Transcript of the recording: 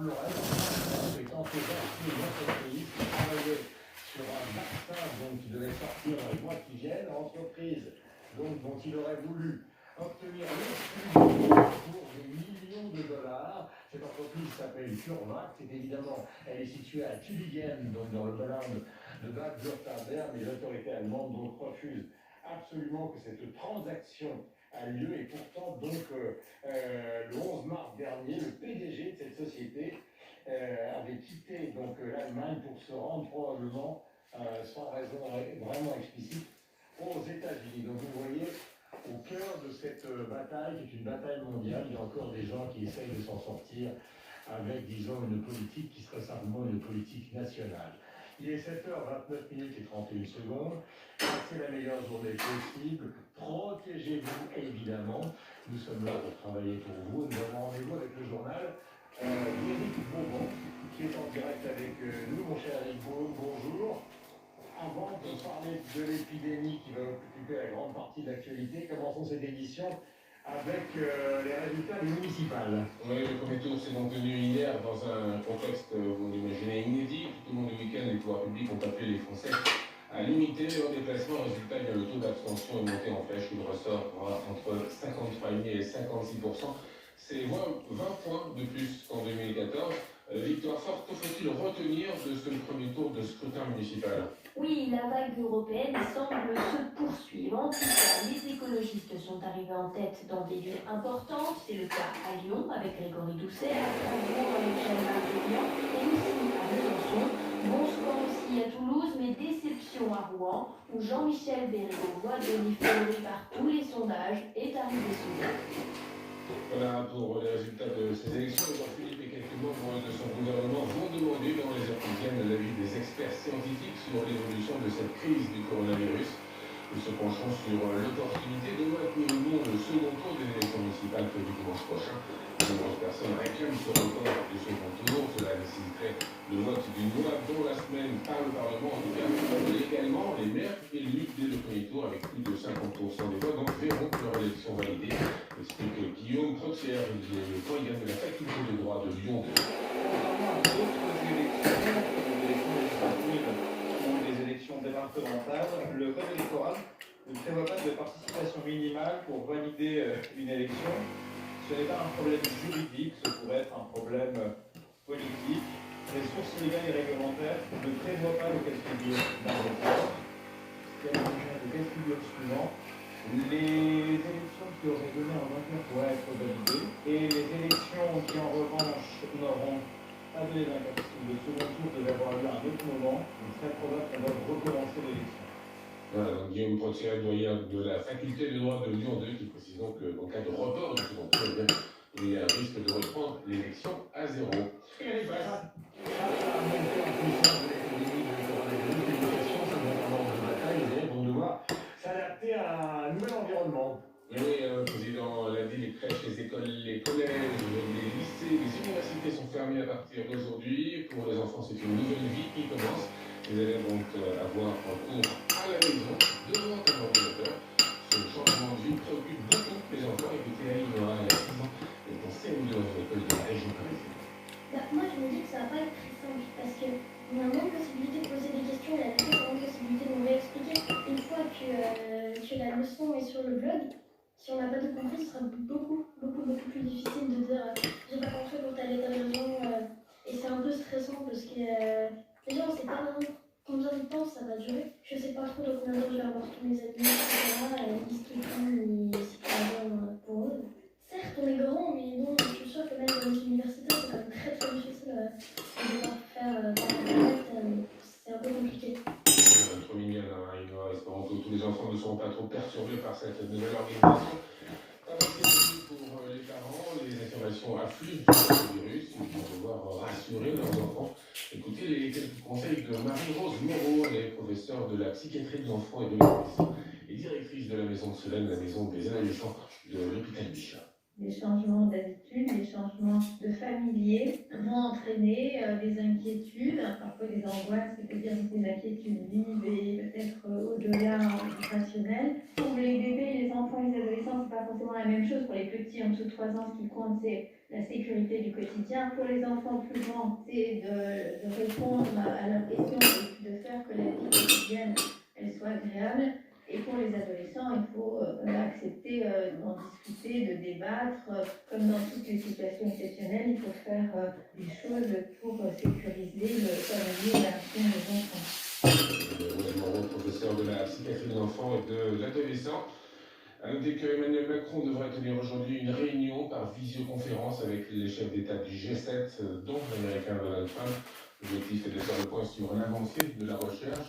Le reste, étant que une entreprise qui travaillait sur un vaccin qui devait sortir dans les mois qui viennent, l'entreprise dont il aurait voulu obtenir l'exclusivité pour des millions de dollars. Cette entreprise s'appelle CureVac, elle est située à Tübingen, donc dans le Bundesland de Bade-Württemberg, mais les autorités allemandes refusent absolument que cette transaction a lieu et pourtant le 11 mars dernier, le PDG de cette société avait quitté l'Allemagne pour se rendre probablement sans raison vraiment explicite aux États-Unis. Donc vous voyez, au cœur de cette bataille, qui est une bataille mondiale, il y a encore des gens qui essayent de s'en sortir avec, disons, une politique qui serait simplement une politique nationale. Il est 7h29 et 31 secondes. Passez la meilleure journée possible. Protégez-vous, évidemment. Nous sommes là pour travailler pour vous. Nous avons rendez-vous avec le journal d'Éric Beaumont, qui est en direct avec nous. Mon cher Éric Beaumont, bonjour. Avant de parler de l'épidémie qui va occuper la grande partie de l'actualité, commençons cette édition avec les résultats des municipales. Oui, le premier tour s'est donc tenu hier dans un contexte, vous l'imaginez, inédit. Tout au long du week-end, les pouvoirs publics ont appelé les Français à limiter leur déplacement. Résultat, le taux d'abstention est monté en flèche. Il ressort entre 53,5 et 56%. C'est 20 points de plus qu'en 2014. Victoire forte, que faut-il retenir de ce premier tour de scrutin municipal? Oui, la vague européenne semble se poursuivre. En tout cas, les écologistes sont arrivés en tête dans des villes importantes. C'est le cas à Lyon avec Grégory Doucet, à Strasbourg avec Jeanne Marguerite et aussi à Besançon. Bon score aussi à Toulouse, mais déception à Rouen où Jean-Michel Bérégovoy, donné favori par tous les sondages, est arrivé second. Voilà pour les résultats de ces élections. Jean-Philippe et quelques membres de son gouvernement vont demander dans les heures qui viennent l'avis des experts scientifiques sur l'évolution de cette crise du coronavirus. Nous se penchons sur l'opportunité de maintenir ou non le second tour des élections municipales prévues dimanche prochain. De nombreuses personnes réclament ce report du second tour. Cela nécessiterait le vote d'une loi dans la semaine par le Parlement, en tout cas légalement. Les maires élus dès le premier tour avec plus de 50% des voix donc verront leur élection validée. Explique Guillaume Protière, le candidat de la faculté de droit de Lyon 2. Contrairement à d'autres élections, les élections législatives ou les élections départementales, le code électoral ne prévoit pas de participation minimale pour valider une élection. Ce n'est pas un problème juridique, ce pourrait être un problème politique. Les sources légales et réglementaires ne prévoient pas le cas de figure d'un report. Le cas de figure suivant: les élections qui auraient donné un vainqueur pourraient être validées et les élections qui en revanche n'auront pas donné vainqueur parce que le second tour devait avoir lieu à un autre moment, il est très probable qu'on doive recommencer l'élection. Voilà, donc Guillaume Protière, doyen de la faculté de droit de Lyon 2, qui précise donc qu'en cas de report du second tour, il y a un risque de reprendre l'élection à zéro. Et face à la montée en puissance de l'épidémie de coronavirus, l'éducation, c'est un moment de bataille, les élèves vont devoir s'adapter à un nouvel environnement. Oui, le président l'a dit, les crèches, les écoles, les collèges, les lycées, les universités sont fermés à partir d'aujourd'hui. Pour les enfants, c'est une nouvelle vie qui commence. Les élèves vont avoir un cours à la maison, devant un ordinateur. Ce changement de vie préoccupe beaucoup les enfants. Écoutez, Aïnora, elle a 6 ans, elle est en CM2 dans une école de la région parisienne. Moi, je me dis que ça va pas être très simple parce qu'on a moins de possibilités de poser des questions, il y a moins de possibilités de nous réexpliquer. Une fois que la leçon est sur le blog, si on n'a pas tout compris, ce sera beaucoup plus difficile de dire j'ai pas compris pour telle et telle raison. Et c'est un peu stressant parce que déjà on sait pas vraiment combien de temps ça va durer. Je sais pas trop dans combien de temps je vais avoir tous mes amis, etc. Ils se quittent, c'est pas bon pour eux. Certes, on est grand, mais bon, je suis sûre que même dans les universités, c'est quand même très difficile de devoir faire c'est un peu compliqué. Trop mignonne, Aïnora, espérons que tous les enfants ne seront pas trop perturbés par cette nouvelle organisation. Pour les parents, les informations affluent du virus, ils vont devoir rassurer leurs enfants. Écoutez les quelques conseils de Marie-Rose Moreau, elle est professeure de la psychiatrie de l'enfant et de l'adolescent et directrice de la maison de Solène, la maison des adolescents de l'hôpital Bichat. Les changements d'habitude les changements de familiers vont entraîner des inquiétudes, parfois des angoisses, c'est-à-dire des inquiétudes vives et peut-être au-delà du rationnel. Pour les bébés, les enfants et les adolescents, c'est pas forcément la même chose. Pour les petits en dessous de 3 ans, ce qui compte, c'est la sécurité du quotidien. Pour les enfants plus grands, c'est de répondre à leurs questions et de faire que la vie quotidienne elle soit agréable. Et pour les adolescents, il faut accepter d'en discuter, de débattre. Comme dans toutes les situations exceptionnelles, il faut faire des choses pour sécuriser le sommeil et l'action des enfants. Rose Moreau, professeur de la psychiatrie de l'enfant et de l'adolescent. À noter que Emmanuel Macron devrait tenir aujourd'hui une réunion par visioconférence avec les chefs d'État du G7, dont l'américain Donald Trump. L'objectif est de faire le point sur l'avancée de la recherche.